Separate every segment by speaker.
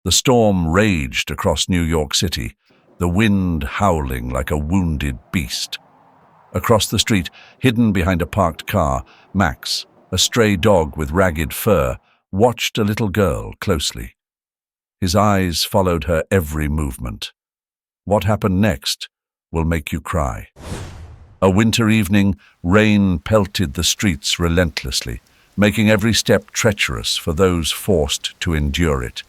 Speaker 1: The storm raged across New York City, the wind howling like a wounded beast. Across the street, hidden behind a parked car, Max, a stray dog with ragged fur, watched a little girl closely. His eyes followed her every movement. What happened next will make you cry. A winter evening, rain pelted the streets relentlessly, making every step treacherous for those forced to endure it.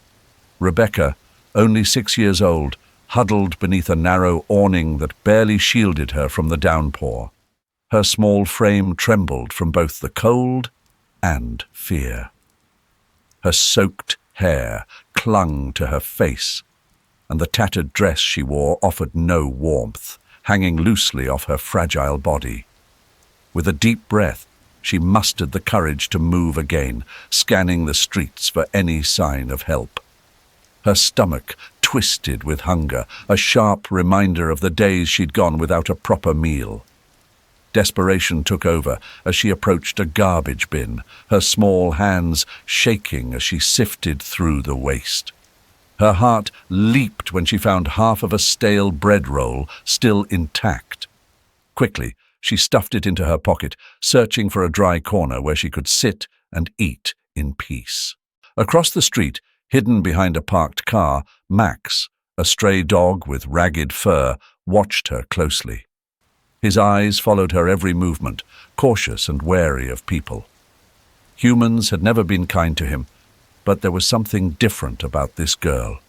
Speaker 1: Rebecca, only 6 years old, huddled beneath a narrow awning that barely shielded her from the downpour. Her small frame trembled from both the cold and fear. Her soaked hair clung to her face, and the tattered dress she wore offered no warmth, hanging loosely off her fragile body. With a deep breath, she mustered the courage to move again, scanning the streets for any sign of help. Her stomach twisted with hunger, a sharp reminder of the days she'd gone without a proper meal. Desperation took over as she approached a garbage bin, her small hands shaking as she sifted through the waste. Her heart leaped when she found half of a stale bread roll still intact. Quickly, she stuffed it into her pocket, searching for a dry corner where she could sit and eat in peace. Across the street, hidden behind a parked car, Max, a stray dog with ragged fur, watched her closely. His eyes followed her every movement, cautious and wary of people. Humans had never been kind to him, but there was something different about this girl.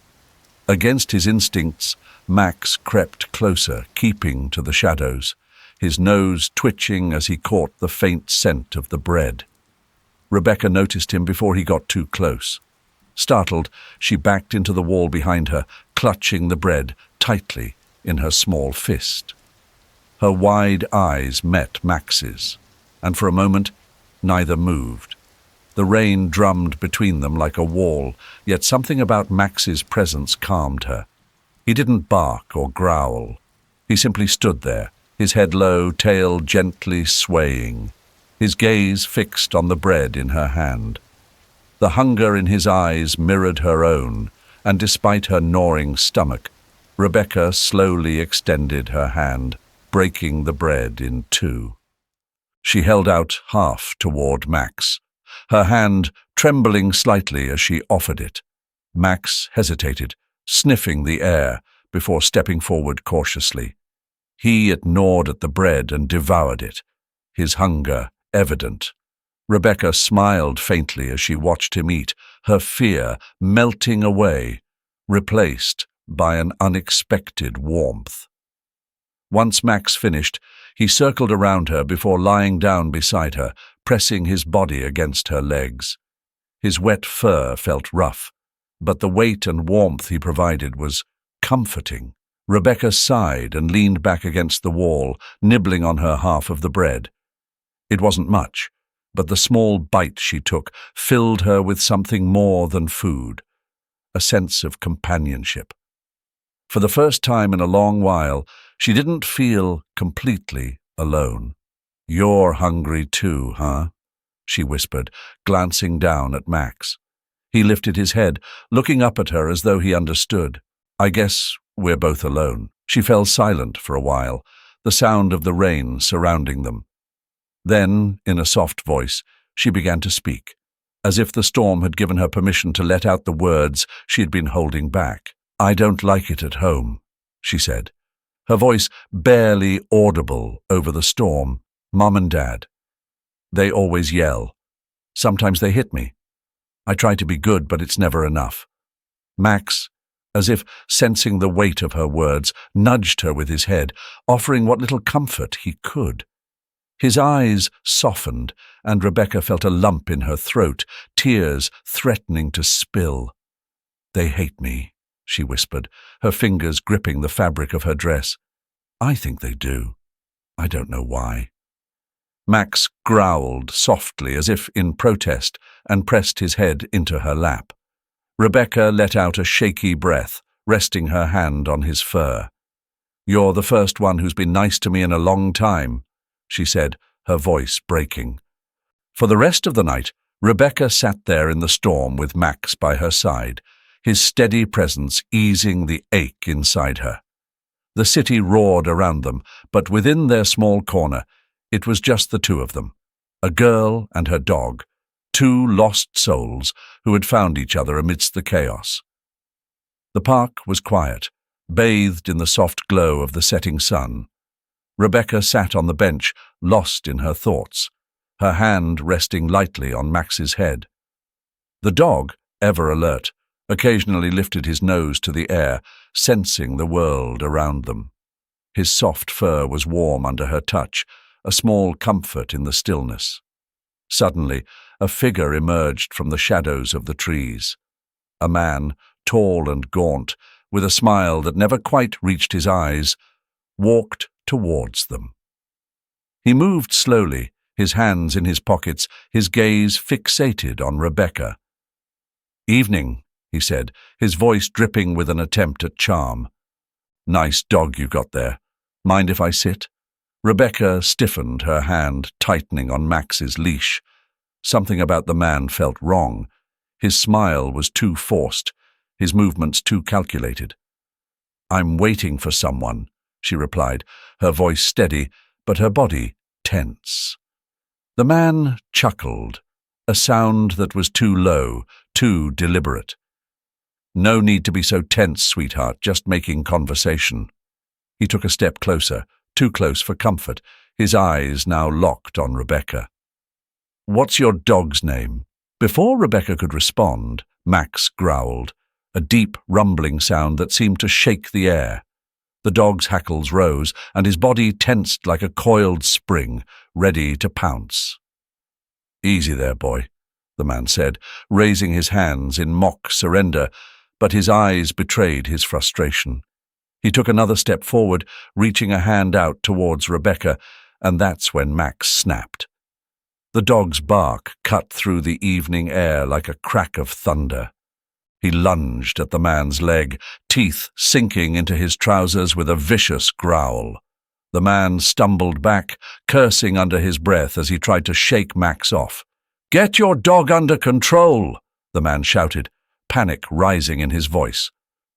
Speaker 1: Against his instincts, Max crept closer, keeping to the shadows, his nose twitching as he caught the faint scent of the bread. Rebecca noticed him before he got too close. Startled, she backed into the wall behind her, clutching the bread tightly in her small fist. Her wide eyes met Max's, and for a moment, neither moved. The rain drummed between them like a wall, yet something about Max's presence calmed her. He didn't bark or growl. He simply stood there, his head low, tail gently swaying, his gaze fixed on the bread in her hand. The hunger in his eyes mirrored her own, and despite her gnawing stomach, Rebecca slowly extended her hand, breaking the bread in two. She held out half toward Max, her hand trembling slightly as she offered it. Max hesitated, sniffing the air before stepping forward cautiously. He gnawed at the bread and devoured it, his hunger evident. Rebecca smiled faintly as she watched him eat, her fear melting away, replaced by an unexpected warmth. Once Max finished, he circled around her before lying down beside her, pressing his body against her legs. His wet fur felt rough, but the weight and warmth he provided was comforting. Rebecca sighed and leaned back against the wall, nibbling on her half of the bread. It wasn't much, but the small bite she took filled her with something more than food, a sense of companionship. For the first time in a long while, she didn't feel completely alone. "You're hungry too, huh?" she whispered, glancing down at Max. He lifted his head, looking up at her as though he understood. "I guess we're both alone." She fell silent for a while, the sound of the rain surrounding them. Then, in a soft voice, she began to speak, as if the storm had given her permission to let out the words she had been holding back. "I don't like it at home," she said, her voice barely audible over the storm. "Mom and Dad, they always yell. Sometimes they hit me. I try to be good, but it's never enough." Max, as if sensing the weight of her words, nudged her with his head, offering what little comfort he could. His eyes softened, and Rebecca felt a lump in her throat, tears threatening to spill. "They hate me," she whispered, her fingers gripping the fabric of her dress. "I think they do. I don't know why." Max growled softly as if in protest and pressed his head into her lap. Rebecca let out a shaky breath, resting her hand on his fur. "You're the first one who's been nice to me in a long time," she said, her voice breaking. For the rest of the night, Rebecca sat there in the storm with Max by her side, his steady presence easing the ache inside her. The city roared around them, but within their small corner, it was just the two of them, a girl and her dog, two lost souls who had found each other amidst the chaos. The park was quiet, bathed in the soft glow of the setting sun. Rebecca sat on the bench, lost in her thoughts, her hand resting lightly on Max's head. The dog, ever alert, occasionally lifted his nose to the air, sensing the world around them. His soft fur was warm under her touch, a small comfort in the stillness. Suddenly, a figure emerged from the shadows of the trees. A man, tall and gaunt, with a smile that never quite reached his eyes, walked towards them. He moved slowly, his hands in his pockets, his gaze fixated on Rebecca. "Evening," he said, his voice dripping with an attempt at charm. "Nice dog you got there. Mind if I sit?" Rebecca stiffened, her hand tightening on Max's leash. Something about the man felt wrong. His smile was too forced, his movements too calculated. "I'm waiting for someone," she replied, her voice steady, but her body tense. The man chuckled, a sound that was too low, too deliberate. "No need to be so tense, sweetheart, just making conversation." He took a step closer, too close for comfort, his eyes now locked on Rebecca. "What's your dog's name?" Before Rebecca could respond, Max growled, a deep, rumbling sound that seemed to shake the air. The dog's hackles rose, and his body tensed like a coiled spring, ready to pounce. "Easy there, boy," the man said, raising his hands in mock surrender, but his eyes betrayed his frustration. He took another step forward, reaching a hand out towards Rebecca, and that's when Max snapped. The dog's bark cut through the evening air like a crack of thunder. He lunged at the man's leg, teeth sinking into his trousers with a vicious growl. The man stumbled back, cursing under his breath as he tried to shake Max off. "Get your dog under control!" the man shouted, panic rising in his voice.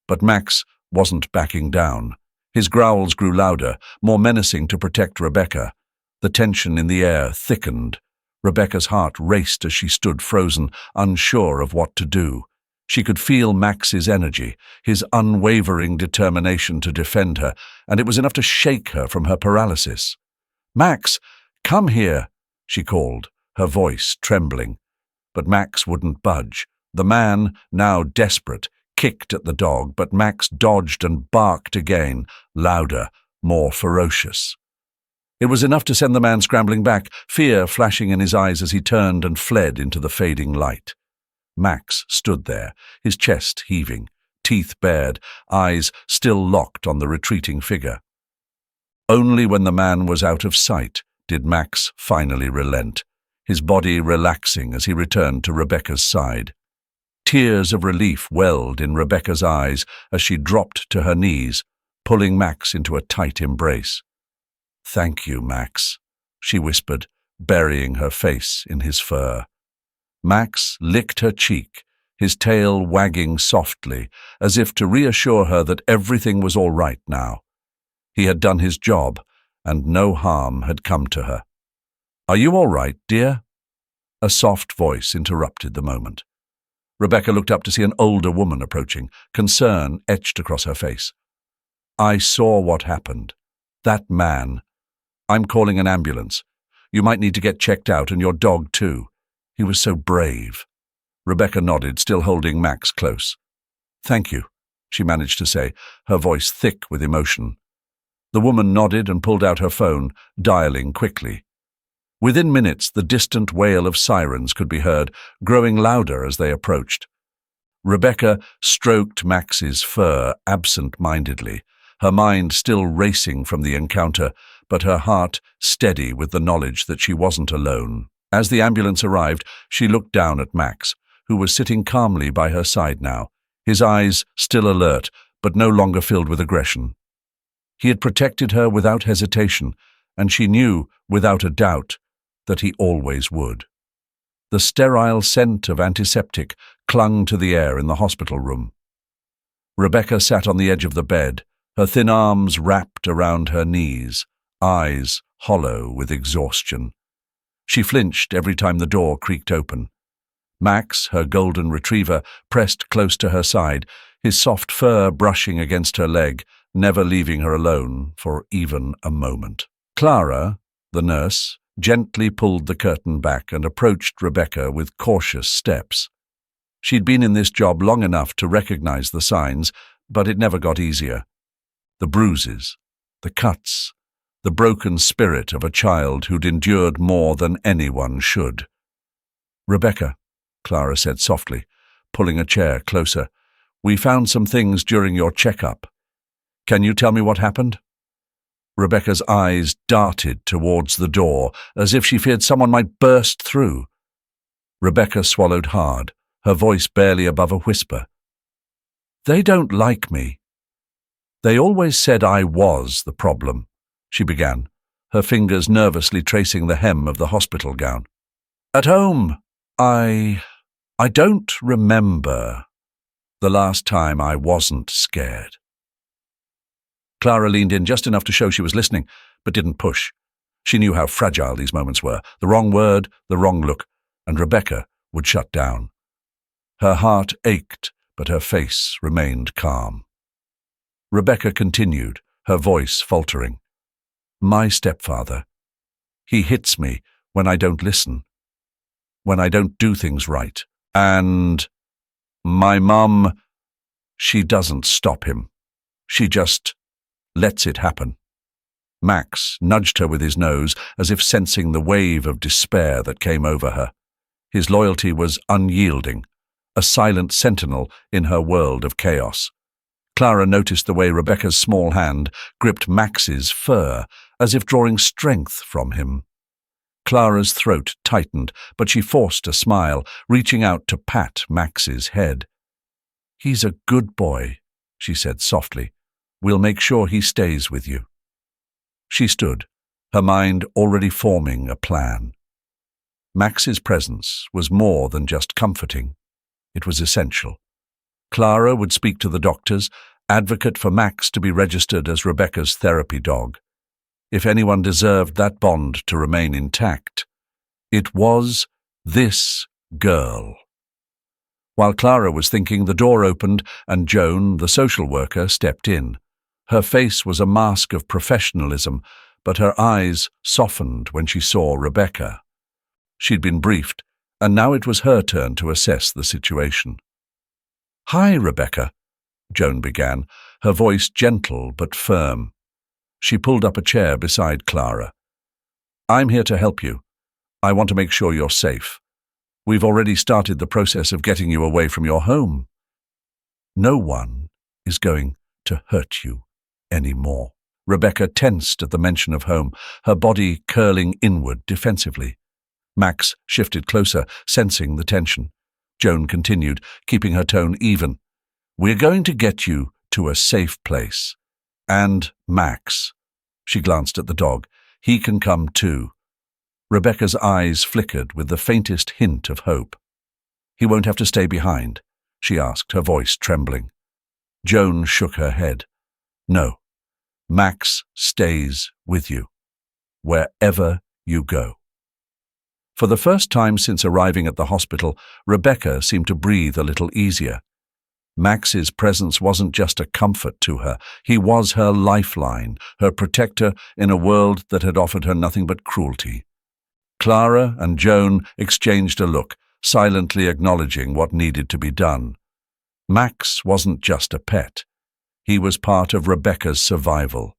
Speaker 1: But Max wasn't backing down. His growls grew louder, more menacing to protect Rebecca. The tension in the air thickened. Rebecca's heart raced as she stood frozen, unsure of what to do. She could feel Max's energy, his unwavering determination to defend her, and it was enough to shake her from her paralysis. "Max, come here," she called, her voice trembling. But Max wouldn't budge. The man, now desperate, kicked at the dog, but Max dodged and barked again, louder, more ferocious. It was enough to send the man scrambling back, fear flashing in his eyes as he turned and fled into the fading light. Max stood there, his chest heaving, teeth bared, eyes still locked on the retreating figure. Only when the man was out of sight did Max finally relent, his body relaxing as he returned to Rebecca's side. Tears of relief welled in Rebecca's eyes as she dropped to her knees, pulling Max into a tight embrace. "Thank you, Max," she whispered, burying her face in his fur. Max licked her cheek, his tail wagging softly, as if to reassure her that everything was all right now. He had done his job, and no harm had come to her. "Are you all right, dear?" A soft voice interrupted the moment. Rebecca looked up to see an older woman approaching, concern etched across her face. "I saw what happened. That man. I'm calling an ambulance. You might need to get checked out, and your dog too. He was so brave." Rebecca nodded, still holding Max close. "Thank you," she managed to say, her voice thick with emotion. The woman nodded and pulled out her phone, dialing quickly. Within minutes, the distant wail of sirens could be heard, growing louder as they approached. Rebecca stroked Max's fur absent-mindedly, her mind still racing from the encounter, but her heart steady with the knowledge that she wasn't alone. As the ambulance arrived, she looked down at Max, who was sitting calmly by her side now, his eyes still alert, but no longer filled with aggression. He had protected her without hesitation, and she knew, without a doubt, that he always would. The sterile scent of antiseptic clung to the air in the hospital room. Rebecca sat on the edge of the bed, her thin arms wrapped around her knees, eyes hollow with exhaustion. She flinched every time the door creaked open. Max, her golden retriever, pressed close to her side, his soft fur brushing against her leg, never leaving her alone for even a moment. Clara, the nurse, gently pulled the curtain back and approached Rebecca with cautious steps. She'd been in this job long enough to recognize the signs, but it never got easier. The bruises, the cuts, the broken spirit of a child who'd endured more than anyone should. "Rebecca," Clara said softly, pulling a chair closer, "we found some things during your checkup. Can you tell me what happened?" Rebecca's eyes darted towards the door, as if she feared someone might burst through. Rebecca swallowed hard, her voice barely above a whisper. "They don't like me. They always said I was the problem," she began, her fingers nervously tracing the hem of the hospital gown. "At home, I don't remember the last time I wasn't scared." Clara leaned in just enough to show she was listening, but didn't push. She knew how fragile these moments were. The wrong word, the wrong look, and Rebecca would shut down. Her heart ached, but her face remained calm. Rebecca continued, her voice faltering. "My stepfather. He hits me when I don't listen, when I don't do things right. And my mum, she doesn't stop him. She just lets it happen." Max nudged her with his nose, as if sensing the wave of despair that came over her. His loyalty was unyielding, a silent sentinel in her world of chaos. Clara noticed the way Rebecca's small hand gripped Max's fur, as if drawing strength from him. Clara's throat tightened, but she forced a smile, reaching out to pat Max's head. "He's a good boy," she said softly. "We'll make sure he stays with you." She stood, her mind already forming a plan. Max's presence was more than just comforting. It was essential. Clara would speak to the doctors, advocate for Max to be registered as Rebecca's therapy dog. If anyone deserved that bond to remain intact, it was this girl. While Clara was thinking, the door opened and Joan, the social worker, stepped in. Her face was a mask of professionalism, but her eyes softened when she saw Rebecca. She'd been briefed, and now it was her turn to assess the situation. "Hi, Rebecca," Joan began, her voice gentle but firm. She pulled up a chair beside Clara. "I'm here to help you. I want to make sure you're safe. We've already started the process of getting you away from your home. No one is going to hurt you anymore." Rebecca tensed at the mention of home, her body curling inward defensively. Max shifted closer, sensing the tension. Joan continued, keeping her tone even. "We're going to get you to a safe place. And Max," she glanced at the dog, "he can come too." Rebecca's eyes flickered with the faintest hint of hope. "He won't have to stay behind?" she asked, her voice trembling. Joan shook her head. "No, Max stays with you, wherever you go." For the first time since arriving at the hospital, Rebecca seemed to breathe a little easier. Max's presence wasn't just a comfort to her. He was her lifeline, her protector in a world that had offered her nothing but cruelty. Clara and Joan exchanged a look, silently acknowledging what needed to be done. Max wasn't just a pet. He was part of Rebecca's survival.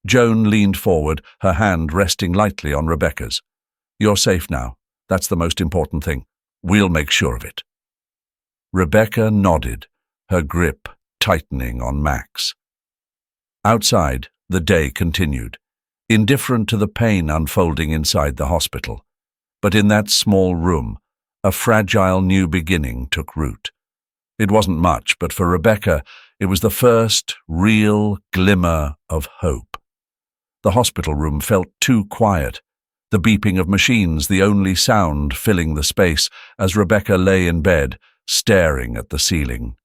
Speaker 1: Joan leaned forward, her hand resting lightly on Rebecca's. "You're safe now. That's the most important thing. We'll make sure of it." Rebecca nodded, her grip tightening on Max. Outside, the day continued, indifferent to the pain unfolding inside the hospital. But in that small room, a fragile new beginning took root. It wasn't much, but for Rebecca, it was the first real glimmer of hope. The hospital room felt too quiet, the beeping of machines the only sound filling the space as Rebecca lay in bed, staring at the ceiling.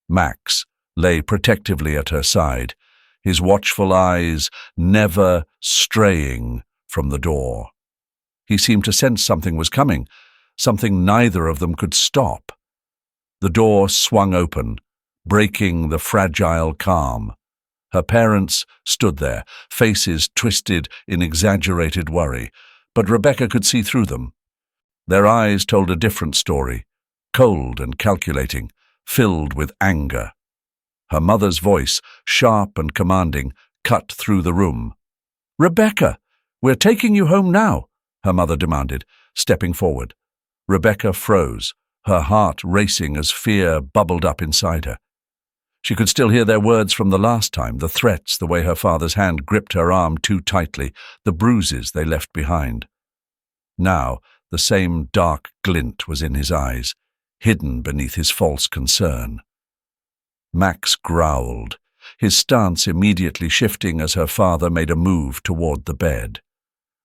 Speaker 1: Max, lay protectively at her side, his watchful eyes never straying from the door. He seemed to sense something was coming, something neither of them could stop. The door swung open, breaking the fragile calm. Her parents stood there, faces twisted in exaggerated worry, but Rebecca could see through them. Their eyes told a different story, cold and calculating, filled with anger. Her mother's voice, sharp and commanding, cut through the room. "Rebecca, we're taking you home now," her mother demanded, stepping forward. Rebecca froze, her heart racing as fear bubbled up inside her. She could still hear their words from the last time, the threats, the way her father's hand gripped her arm too tightly, the bruises they left behind. Now, the same dark glint was in his eyes, hidden beneath his false concern. Max growled, his stance immediately shifting as her father made a move toward the bed.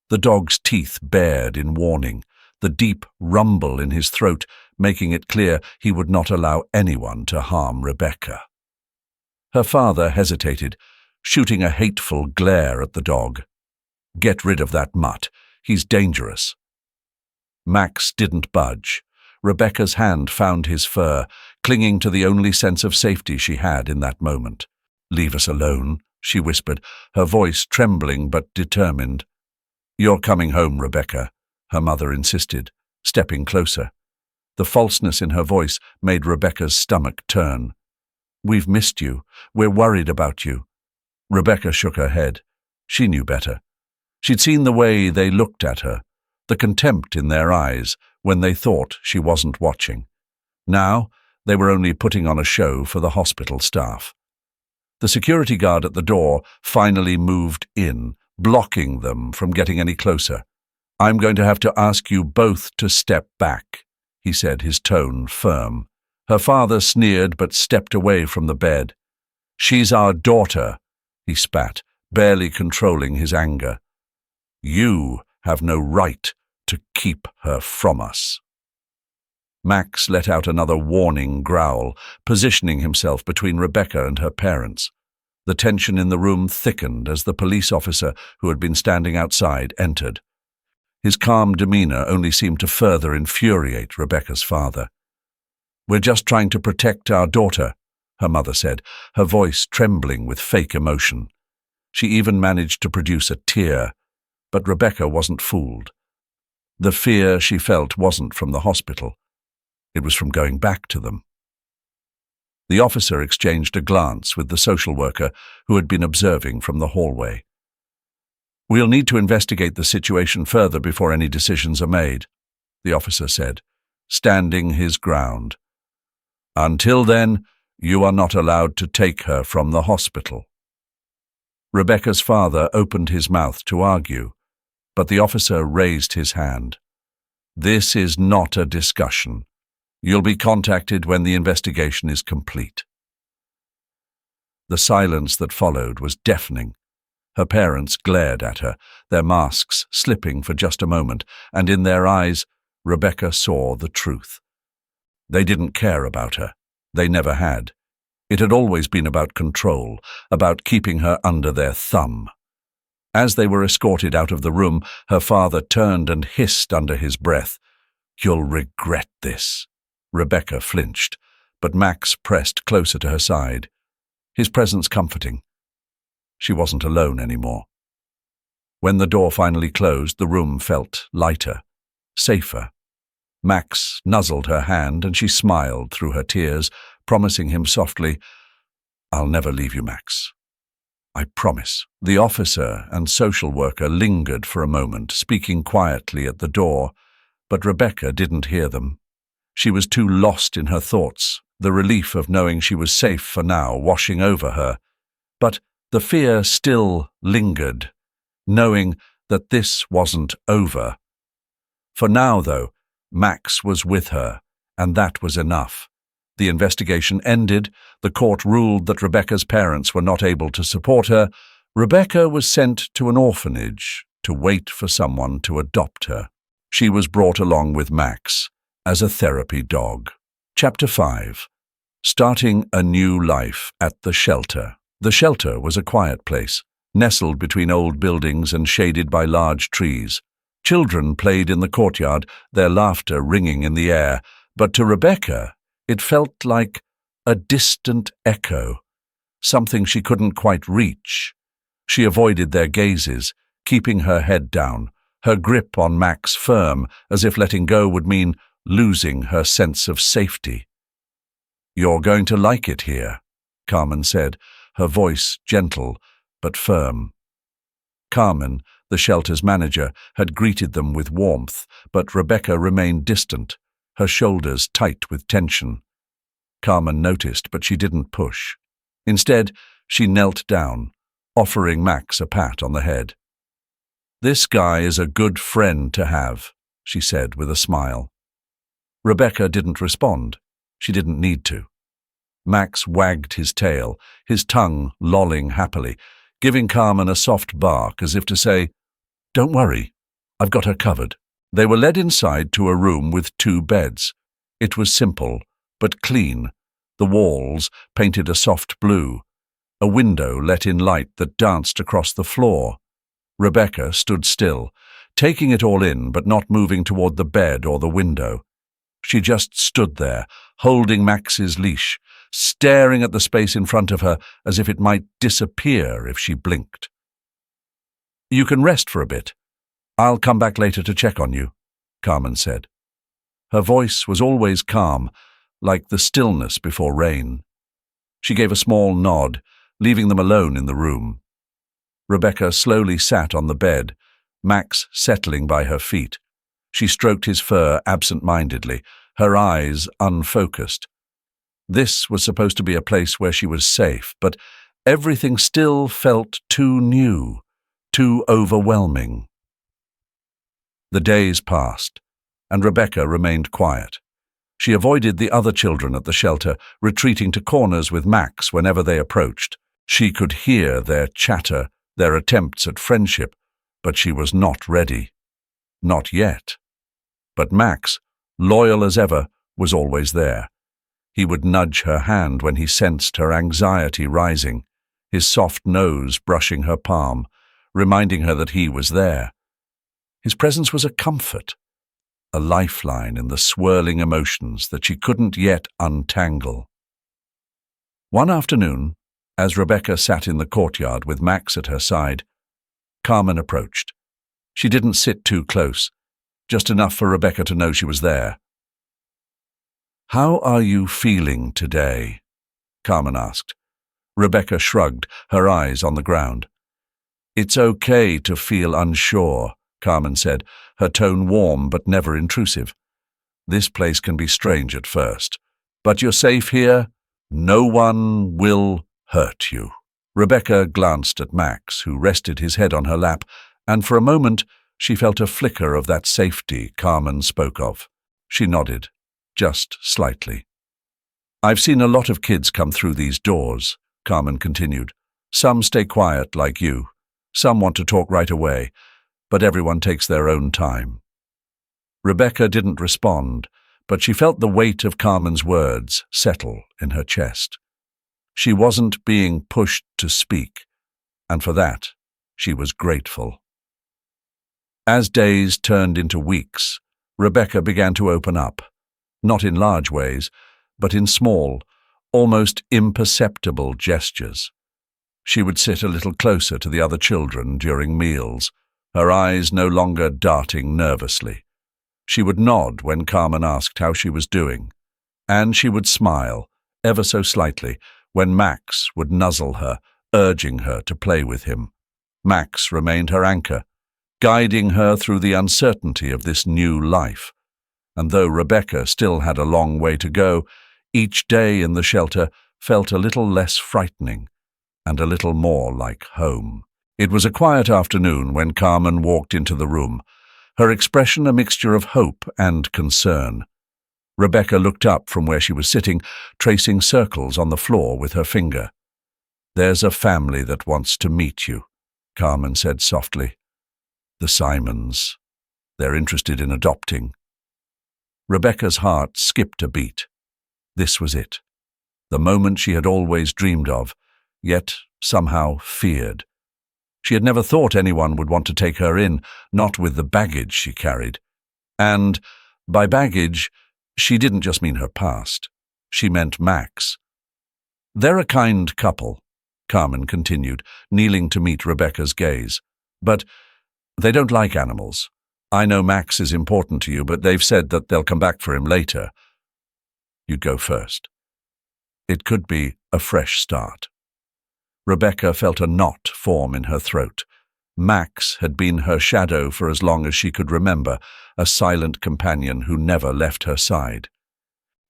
Speaker 1: The dog's teeth bared in warning, the deep rumble in his throat making it clear he would not allow anyone to harm Rebecca. Her father hesitated, shooting a hateful glare at the dog. "Get rid of that mutt. He's dangerous." Max didn't budge. Rebecca's hand found his fur, clinging to the only sense of safety she had in that moment. "Leave us alone," she whispered, her voice trembling but determined. "You're coming home, Rebecca," her mother insisted, stepping closer. The falseness in her voice made Rebecca's stomach turn. "We've missed you. We're worried about you." Rebecca shook her head. She knew better. She'd seen the way they looked at her, the contempt in their eyes when they thought she wasn't watching. Now, they were only putting on a show for the hospital staff. The security guard at the door finally moved in, blocking them from getting any closer. "I'm going to have to ask you both to step back," he said, his tone firm. Her father sneered but stepped away from the bed. "She's our daughter," he spat, barely controlling his anger. "You have no right to keep her from us." Max let out another warning growl, positioning himself between Rebecca and her parents. The tension in the room thickened as the police officer who had been standing outside entered. His calm demeanor only seemed to further infuriate Rebecca's father. "We're just trying to protect our daughter," her mother said, her voice trembling with fake emotion. She even managed to produce a tear, but Rebecca wasn't fooled. The fear she felt wasn't from the hospital. It was from going back to them. The officer exchanged a glance with the social worker who had been observing from the hallway. "We'll need to investigate the situation further before any decisions are made," the officer said, standing his ground. "Until then, you are not allowed to take her from the hospital." Rebecca's father opened his mouth to argue, but the officer raised his hand. "This is not a discussion. You'll be contacted when the investigation is complete." The silence that followed was deafening. Her parents glared at her, their masks slipping for just a moment, and in their eyes, Rebecca saw the truth. They didn't care about her. They never had. It had always been about control, about keeping her under their thumb. As they were escorted out of the room, her father turned and hissed under his breath, "You'll regret this." Rebecca flinched, but Max pressed closer to her side, his presence comforting. She wasn't alone anymore. When the door finally closed, the room felt lighter, safer. Max nuzzled her hand and she smiled through her tears, promising him softly, "I'll never leave you, Max. I promise." The officer and social worker lingered for a moment, speaking quietly at the door, but Rebecca didn't hear them. She was too lost in her thoughts, the relief of knowing she was safe for now washing over her. But the fear still lingered, knowing that this wasn't over. For now, though, Max was with her, and that was enough. The investigation ended, the court ruled that Rebecca's parents were not able to support her. Rebecca was sent to an orphanage to wait for someone to adopt her. She was brought along with Max as a therapy dog. Chapter 5. Starting a new life at the shelter. The shelter was a quiet place, nestled between old buildings and shaded by large trees. Children played in the courtyard, their laughter ringing in the air, but to Rebecca it felt like a distant echo, something she couldn't quite reach. She avoided their gazes, keeping her head down, her grip on Max firm, as if letting go would mean losing her sense of safety. "You're going to like it here," Carmen said, her voice gentle but firm. Carmen, the shelter's manager, had greeted them with warmth, but Rebecca remained distant, her shoulders tight with tension. Carmen noticed, but she didn't push. Instead, she knelt down, offering Max a pat on the head. "This guy is a good friend to have," she said with a smile. Rebecca didn't respond. She didn't need to. Max wagged his tail, his tongue lolling happily, giving Carmen a soft bark as if to say, "Don't worry, I've got her covered." They were led inside to a room with 2 beds. It was simple, but clean, the walls painted a soft blue. A window let in light that danced across the floor. Rebecca stood still, taking it all in but not moving toward the bed or the window. She just stood there, holding Max's leash, staring at the space in front of her as if it might disappear if she blinked. "You can rest for a bit. I'll come back later to check on you," Carmen said. Her voice was always calm, like the stillness before rain. She gave a small nod, leaving them alone in the room. Rebecca slowly sat on the bed, Max settling by her feet. She stroked his fur absent-mindedly, her eyes unfocused. This was supposed to be a place where she was safe, but everything still felt too new, too overwhelming. The days passed, and Rebecca remained quiet. She avoided the other children at the shelter, retreating to corners with Max whenever they approached. She could hear their chatter, their attempts at friendship, but she was not ready. Not yet. But Max, loyal as ever, was always there. He would nudge her hand when he sensed her anxiety rising, his soft nose brushing her palm, reminding her that he was there. His presence was a comfort, a lifeline in the swirling emotions that she couldn't yet untangle. One afternoon, as Rebecca sat in the courtyard with Max at her side, Carmen approached. She didn't sit too close, just enough for Rebecca to know she was there. "How are you feeling today?" Carmen asked. Rebecca shrugged, her eyes on the ground. "It's okay to feel unsure," Carmen said, her tone warm but never intrusive. "This place can be strange at first, but you're safe here. No one will hurt you." Rebecca glanced at Max, who rested his head on her lap, and for a moment she felt a flicker of that safety Carmen spoke of. She nodded, just slightly. "I've seen a lot of kids come through these doors," Carmen continued. "Some stay quiet like you. Some want to talk right away, but everyone takes their own time." Rebecca didn't respond, but she felt the weight of Carmen's words settle in her chest. She wasn't being pushed to speak, and for that she was grateful. As days turned into weeks, Rebecca began to open up, not in large ways, but in small, almost imperceptible gestures. She would sit a little closer to the other children during meals, her eyes no longer darting nervously. She would nod when Carmen asked how she was doing, and she would smile, ever so slightly, when Max would nuzzle her, urging her to play with him. Max remained her anchor, guiding her through the uncertainty of this new life. And though Rebecca still had a long way to go, each day in the shelter felt a little less frightening and a little more like home. It was a quiet afternoon when Carmen walked into the room, her expression a mixture of hope and concern. Rebecca looked up from where she was sitting, tracing circles on the floor with her finger. "There's a family that wants to meet you," Carmen said softly. "The Simons. They're interested in adopting." Rebecca's heart skipped a beat. This was it. the moment she had always dreamed of, yet somehow feared. She had never thought anyone would want to take her in, not with the baggage she carried. And, by baggage, she didn't just mean her past. She meant Max. "They're a kind couple," Carmen continued, kneeling to meet Rebecca's gaze. "But they don't like animals. I know Max is important to you, but they've said that they'll come back for him later. You go first." It could be a fresh start. Rebecca felt a knot form in her throat. Max had been her shadow for as long as she could remember, a silent companion who never left her side.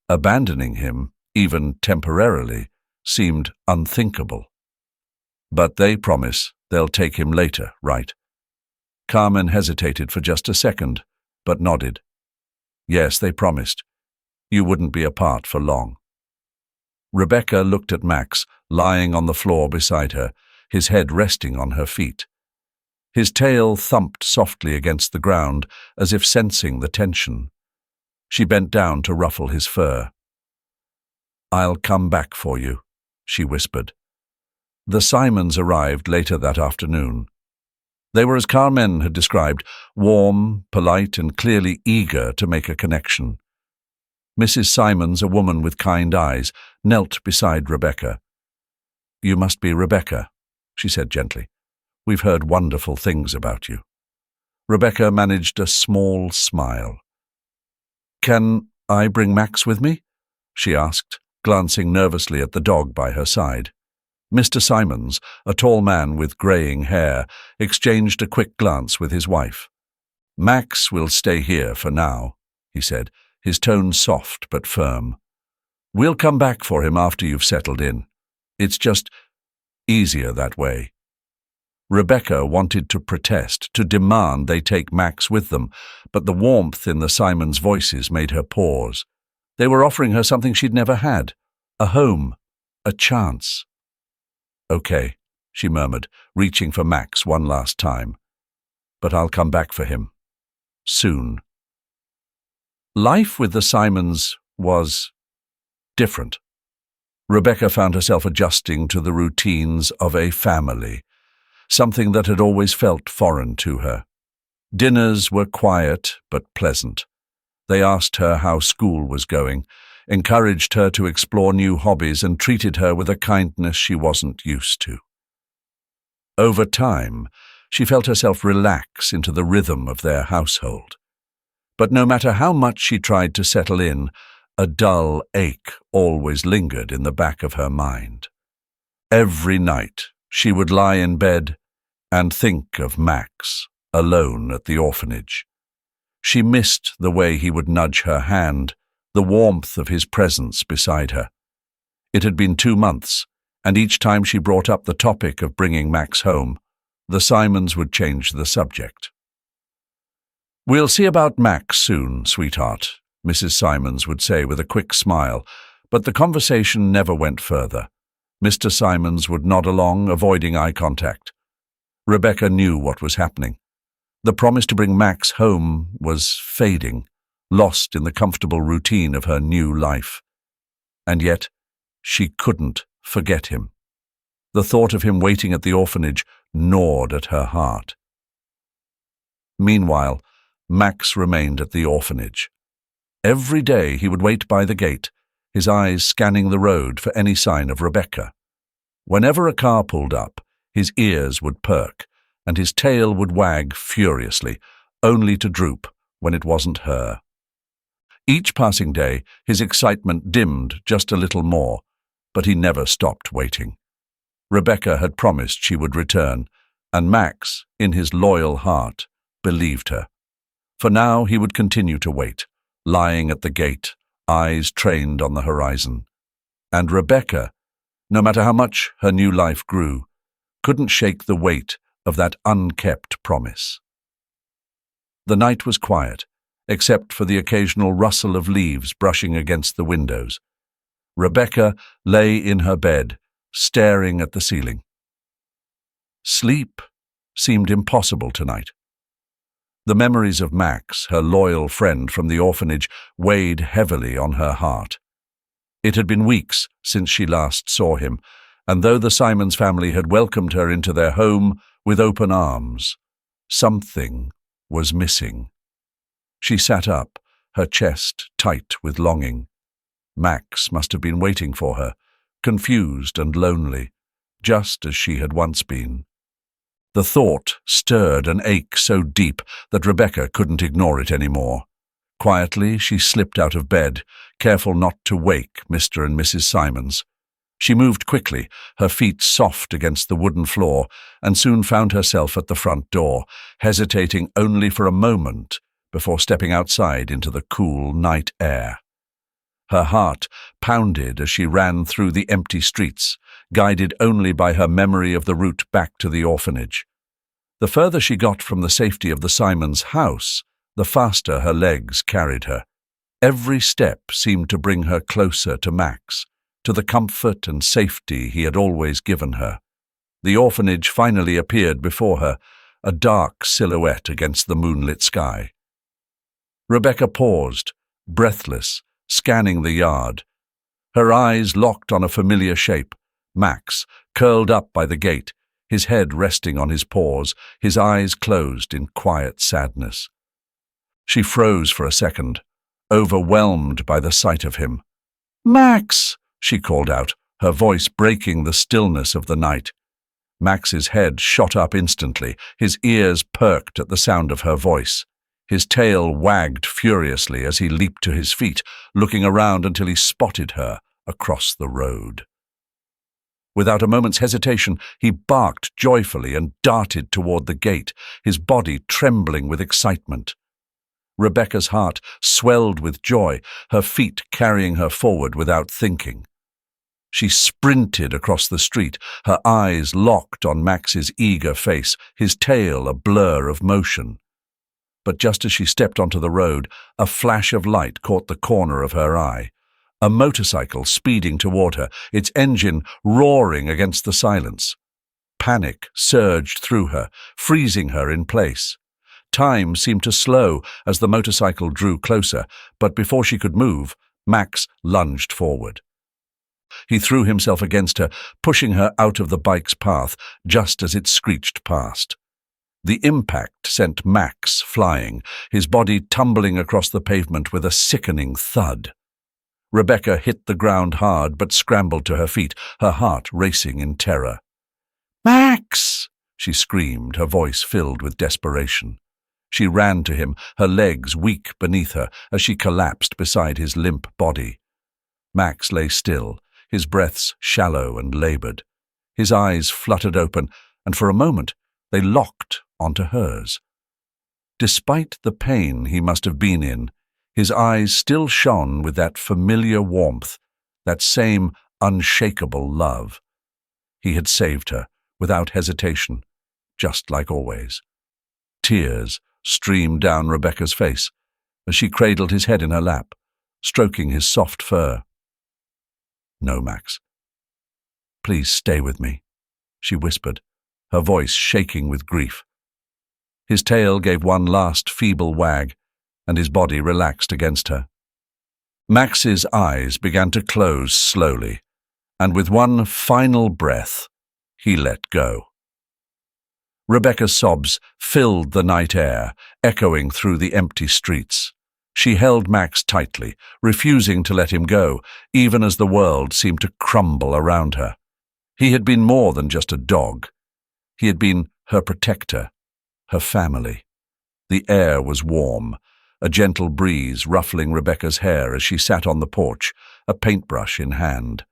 Speaker 1: Abandoning him, even temporarily, seemed unthinkable. "But they promise they'll take him later, right?" Carmen hesitated for just a second, but nodded. "Yes, they promised. You wouldn't be apart for long." Rebecca looked at Max, lying on the floor beside her, his head resting on her feet. His tail thumped softly against the ground, as if sensing the tension. She bent down to ruffle his fur. "I'll come back for you," she whispered. The Simons arrived later that afternoon. They were as Carmen had described, warm, polite, and clearly eager to make a connection. Mrs. Simons, a woman with kind eyes, knelt beside Rebecca. "You must be Rebecca," she said gently. "We've heard wonderful things about you." Rebecca managed a small smile. "Can I bring Max with me?" she asked, glancing nervously at the dog by her side. Mr. Simons, a tall man with greying hair, exchanged a quick glance with his wife. "Max will stay here for now," he said, his tone soft but firm. "We'll come back for him after you've settled in. It's just easier that way." Rebecca wanted to protest, to demand they take Max with them, but the warmth in the Simons' voices made her pause. They were offering her something she'd never had, a home, a chance. "Okay," she murmured, reaching for Max one last time. "But I'll come back for him. Soon." Life with the Simons was different. Rebecca found herself adjusting to the routines of a family, something that had always felt foreign to her. Dinners were quiet but pleasant. They asked her how school was going, encouraged her to explore new hobbies, and treated her with a kindness she wasn't used to. Over time, she felt herself relax into the rhythm of their household. But no matter how much she tried to settle in, a dull ache always lingered in the back of her mind. Every night she would lie in bed and think of Max, alone at the orphanage. She missed the way he would nudge her hand, the warmth of his presence beside her. It had been 2 months, and each time she brought up the topic of bringing Max home, the Simons would change the subject. "We'll see about Max soon, sweetheart," Mrs. Simons would say with a quick smile, but the conversation never went further. Mr. Simons would nod along, avoiding eye contact. Rebecca knew what was happening. The promise to bring Max home was fading, lost in the comfortable routine of her new life. And yet, she couldn't forget him. The thought of him waiting at the orphanage gnawed at her heart. Meanwhile, Max remained at the orphanage. Every day he would wait by the gate, his eyes scanning the road for any sign of Rebecca. Whenever a car pulled up, his ears would perk, and his tail would wag furiously, only to droop when it wasn't her. Each passing day, his excitement dimmed just a little more, but he never stopped waiting. Rebecca had promised she would return, and Max, in his loyal heart, believed her. For now he would continue to wait, lying at the gate, eyes trained on the horizon. And Rebecca, no matter how much her new life grew, couldn't shake the weight of that unkept promise. The night was quiet, except for the occasional rustle of leaves brushing against the windows. Rebecca lay in her bed, staring at the ceiling. Sleep seemed impossible tonight. The memories of Max, her loyal friend from the orphanage, weighed heavily on her heart. It had been weeks since she last saw him, and though the Simons family had welcomed her into their home with open arms, something was missing. She sat up, her chest tight with longing. Max must have been waiting for her, confused and lonely, just as she had once been. The thought stirred an ache so deep that Rebecca couldn't ignore it anymore. Quietly, she slipped out of bed, careful not to wake Mr. and Mrs. Simons. She moved quickly, her feet soft against the wooden floor, and soon found herself at the front door, hesitating only for a moment before stepping outside into the cool night air. Her heart pounded as she ran through the empty streets, guided only by her memory of the route back to the orphanage. The further she got from the safety of the Simons' house, the faster her legs carried her. Every step seemed to bring her closer to Max, to the comfort and safety he had always given her. The orphanage finally appeared before her, a dark silhouette against the moonlit sky. Rebecca paused, breathless, scanning the yard. Her eyes locked on a familiar shape, Max, curled up by the gate, his head resting on his paws, his eyes closed in quiet sadness. She froze for a second, overwhelmed by the sight of him. "Max!" she called out, her voice breaking the stillness of the night. Max's head shot up instantly, his ears perked at the sound of her voice. His tail wagged furiously as he leaped to his feet, looking around until he spotted her across the road. Without a moment's hesitation, he barked joyfully and darted toward the gate, his body trembling with excitement. Rebecca's heart swelled with joy, her feet carrying her forward without thinking. She sprinted across the street, her eyes locked on Max's eager face, his tail a blur of motion. But just as she stepped onto the road, a flash of light caught the corner of her eye. A motorcycle speeding toward her, its engine roaring against the silence. Panic surged through her, freezing her in place. Time seemed to slow as the motorcycle drew closer, but before she could move, Max lunged forward. He threw himself against her, pushing her out of the bike's path just as it screeched past. The impact sent Max flying, his body tumbling across the pavement with a sickening thud. Rebecca hit the ground hard but scrambled to her feet, her heart racing in terror. "Max!" she screamed, her voice filled with desperation. She ran to him, her legs weak beneath her as she collapsed beside his limp body. Max lay still, his breaths shallow and labored. His eyes fluttered open, and for a moment they locked onto hers. Despite the pain he must have been in, his eyes still shone with that familiar warmth, that same unshakable love. He had saved her, without hesitation, just like always. Tears streamed down Rebecca's face as she cradled his head in her lap, stroking his soft fur. "No, Max. Please stay with me," she whispered, her voice shaking with grief. His tail gave one last feeble wag, and his body relaxed against her. Max's eyes began to close slowly, and with one final breath, he let go. Rebecca's sobs filled the night air, echoing through the empty streets. She held Max tightly, refusing to let him go, even as the world seemed to crumble around her. He had been more than just a dog. He had been her protector, her family. The air was warm, a gentle breeze ruffling Rebecca's hair as she sat on the porch, a paintbrush in hand.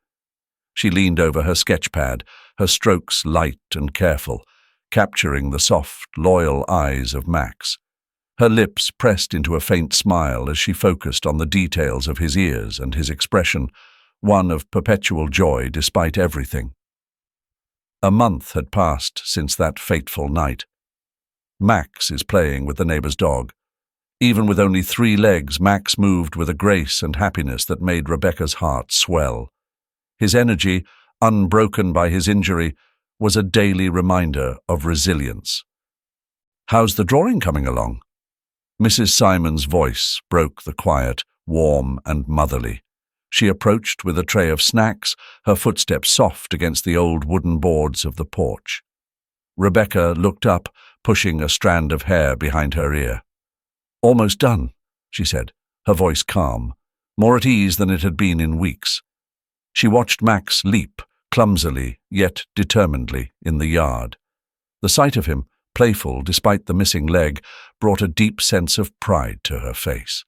Speaker 1: She leaned over her sketchpad, her strokes light and careful, capturing the soft, loyal eyes of Max. Her lips pressed into a faint smile as she focused on the details of his ears and his expression, one of perpetual joy despite everything. A month had passed since that fateful night. Max is playing with the neighbor's dog. Even with only 3 legs, Max moved with a grace and happiness that made Rebecca's heart swell. His energy, unbroken by his injury, was a daily reminder of resilience. "How's the drawing coming along?" Mrs. Simon's voice broke the quiet, warm and motherly. She approached with a tray of snacks, her footsteps soft against the old wooden boards of the porch. Rebecca looked up, pushing a strand of hair behind her ear. "Almost done," she said, her voice calm, more at ease than it had been in weeks. She watched Max leap, clumsily yet determinedly, in the yard. The sight of him, playful despite the missing leg, brought a deep sense of pride to her face.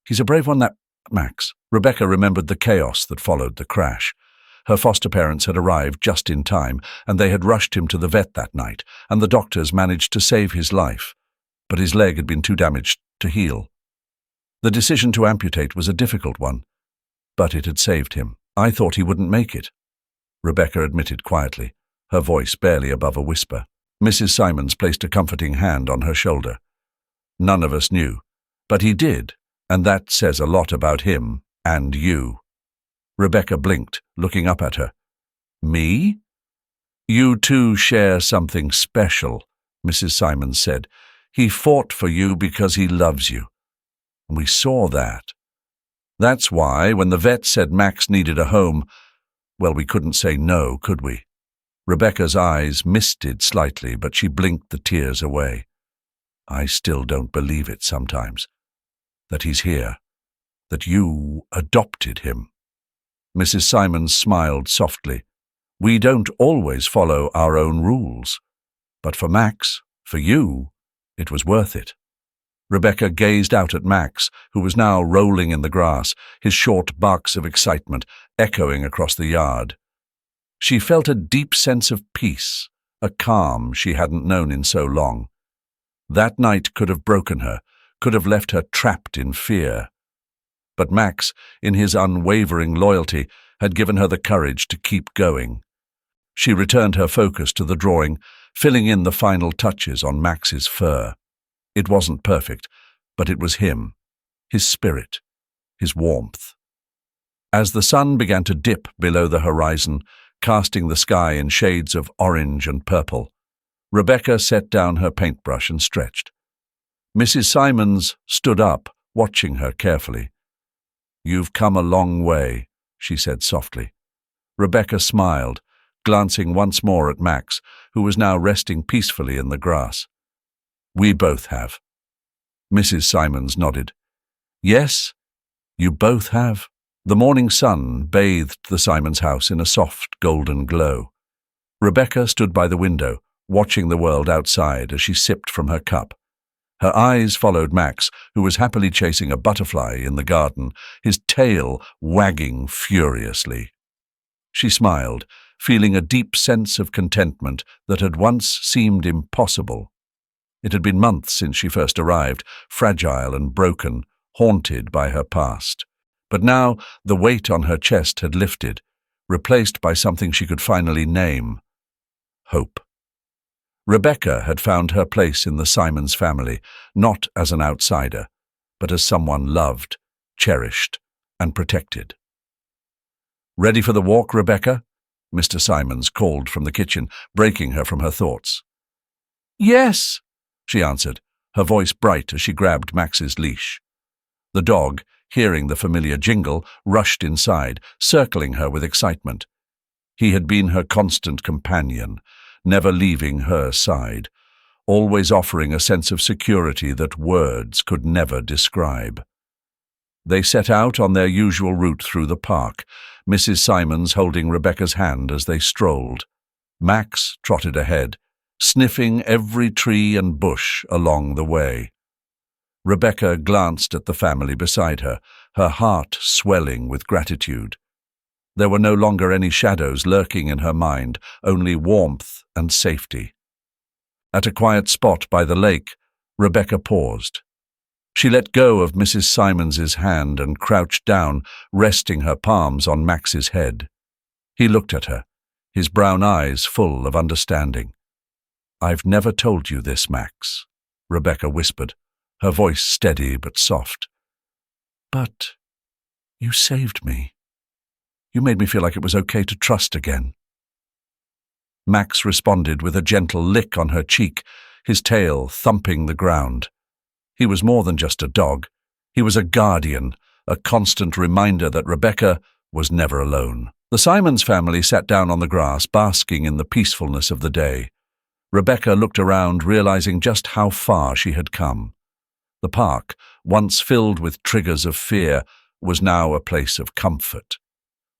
Speaker 1: "He's a brave one, that Max." Rebecca remembered the chaos that followed the crash. Her foster parents had arrived just in time, and they had rushed him to the vet that night, and the doctors managed to save his life. But his leg had been too damaged to heal. The decision to amputate was a difficult one, but it had saved him. "I thought he wouldn't make it," Rebecca admitted quietly, her voice barely above a whisper. Mrs. Simons placed a comforting hand on her shoulder. "None of us knew, but he did, and that says a lot about him and you." Rebecca blinked, looking up at her. "Me?" "You two share something special," Mrs. Simons said. "He fought for you because he loves you. We saw that. That's why, when the vet said Max needed a home, well, we couldn't say no, could we?" Rebecca's eyes misted slightly, but she blinked the tears away. "I still don't believe it sometimes. That he's here. That you adopted him." Mrs. Simons smiled softly. "We don't always follow our own rules. But for Max, for you, it was worth it." Rebecca gazed out at Max, who was now rolling in the grass, his short barks of excitement echoing across the yard. She felt a deep sense of peace, a calm she hadn't known in so long. That night could have broken her, could have left her trapped in fear. But Max, in his unwavering loyalty, had given her the courage to keep going. She returned her focus to the drawing, filling in the final touches on Max's fur. It wasn't perfect, but it was him, his spirit, his warmth. As the sun began to dip below the horizon, casting the sky in shades of orange and purple, Rebecca set down her paintbrush and stretched. Mrs. Simons stood up, watching her carefully. "You've come a long way," she said softly. Rebecca smiled, glancing once more at Max, who was now resting peacefully in the grass. "We both have." Mrs. Simons nodded. "Yes, you both have." The morning sun bathed the Simons house in a soft golden glow. Rebecca stood by the window, watching the world outside as she sipped from her cup. Her eyes followed Max, who was happily chasing a butterfly in the garden, his tail wagging furiously. She smiled, feeling a deep sense of contentment that had once seemed impossible. It had been months since she first arrived, fragile and broken, haunted by her past. But now the weight on her chest had lifted, replaced by something she could finally name: hope. Rebecca had found her place in the Simons family, not as an outsider, but as someone loved, cherished, and protected. "Ready for the walk, Rebecca?" Mr. Simons called from the kitchen, breaking her from her thoughts. "Yes," she answered, her voice bright as she grabbed Max's leash. The dog, hearing the familiar jingle, rushed inside, circling her with excitement. He had been her constant companion, never leaving her side, always offering a sense of security that words could never describe. They set out on their usual route through the park, Mrs. Simons holding Rebecca's hand as they strolled. Max trotted ahead, sniffing every tree and bush along the way. Rebecca glanced at the family beside her, her heart swelling with gratitude. There were no longer any shadows lurking in her mind, only warmth and safety. At a quiet spot by the lake, Rebecca paused. She let go of Mrs. Simons's hand and crouched down, resting her palms on Max's head. He looked at her, his brown eyes full of understanding. "I've never told you this, Max," Rebecca whispered, her voice steady but soft. "But you saved me. You made me feel like it was okay to trust again." Max responded with a gentle lick on her cheek, his tail thumping the ground. He was more than just a dog. He was a guardian, a constant reminder that Rebecca was never alone. The Simons family sat down on the grass, basking in the peacefulness of the day. Rebecca looked around, realizing just how far she had come. The park, once filled with triggers of fear, was now a place of comfort.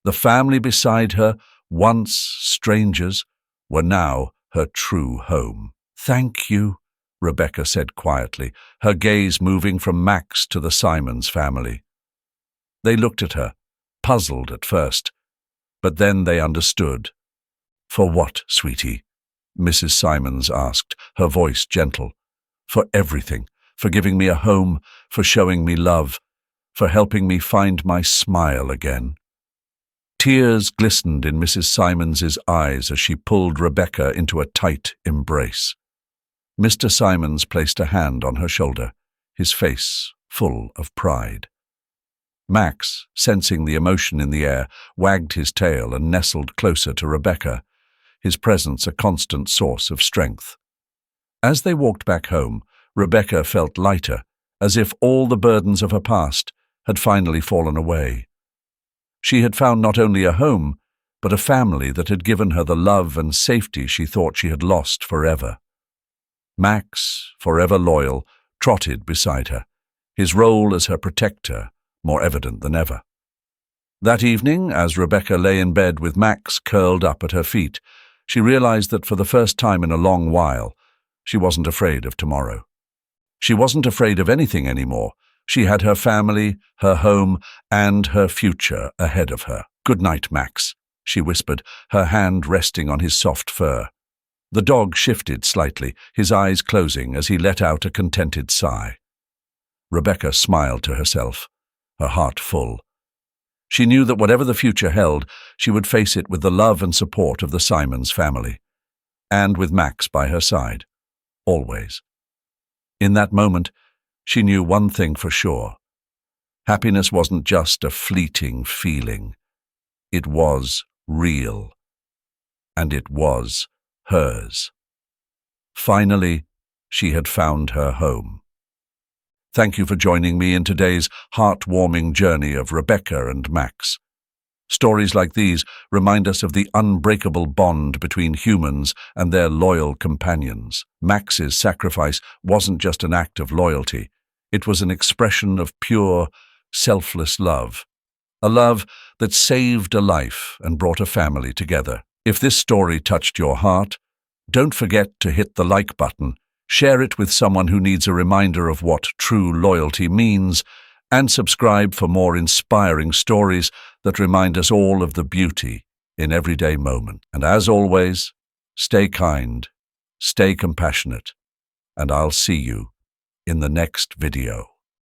Speaker 1: The family beside her, once strangers, were now her true home. "Thank you," Rebecca said quietly, her gaze moving from Max to the Simons family. They looked at her, puzzled at first, but then they understood. "For what, sweetie?" Mrs. Simons asked, her voice gentle. "For everything, for giving me a home, for showing me love, for helping me find my smile again." Tears glistened in Mrs. Simons's eyes as she pulled Rebecca into a tight embrace. Mr. Simons placed a hand on her shoulder, his face full of pride. Max, sensing the emotion in the air, wagged his tail and nestled closer to Rebecca, his presence a constant source of strength. As they walked back home, Rebecca felt lighter, as if all the burdens of her past had finally fallen away. She had found not only a home, but a family that had given her the love and safety she thought she had lost forever. Max, forever loyal, trotted beside her, his role as her protector more evident than ever. That evening, as Rebecca lay in bed with Max curled up at her feet, she realized that for the first time in a long while, she wasn't afraid of tomorrow. She wasn't afraid of anything anymore. She had her family, her home, and her future ahead of her. "Good night, Max," she whispered, her hand resting on his soft fur. The dog shifted slightly, his eyes closing as he let out a contented sigh. Rebecca smiled to herself, her heart full. She knew that whatever the future held, she would face it with the love and support of the Simons family, and with Max by her side, always. In that moment, she knew one thing for sure. Happiness wasn't just a fleeting feeling. It was real. And it was hers. Finally, she had found her home. Thank you for joining me in today's heartwarming journey of Rebecca and Max. Stories like these remind us of the unbreakable bond between humans and their loyal companions. Max's sacrifice wasn't just an act of loyalty. It was an expression of pure, selfless love. A love that saved a life and brought a family together. If this story touched your heart, don't forget to hit the like button, share it with someone who needs a reminder of what true loyalty means, and subscribe for more inspiring stories that remind us all of the beauty in everyday moments. And as always, stay kind, stay compassionate, and I'll see you in the next video.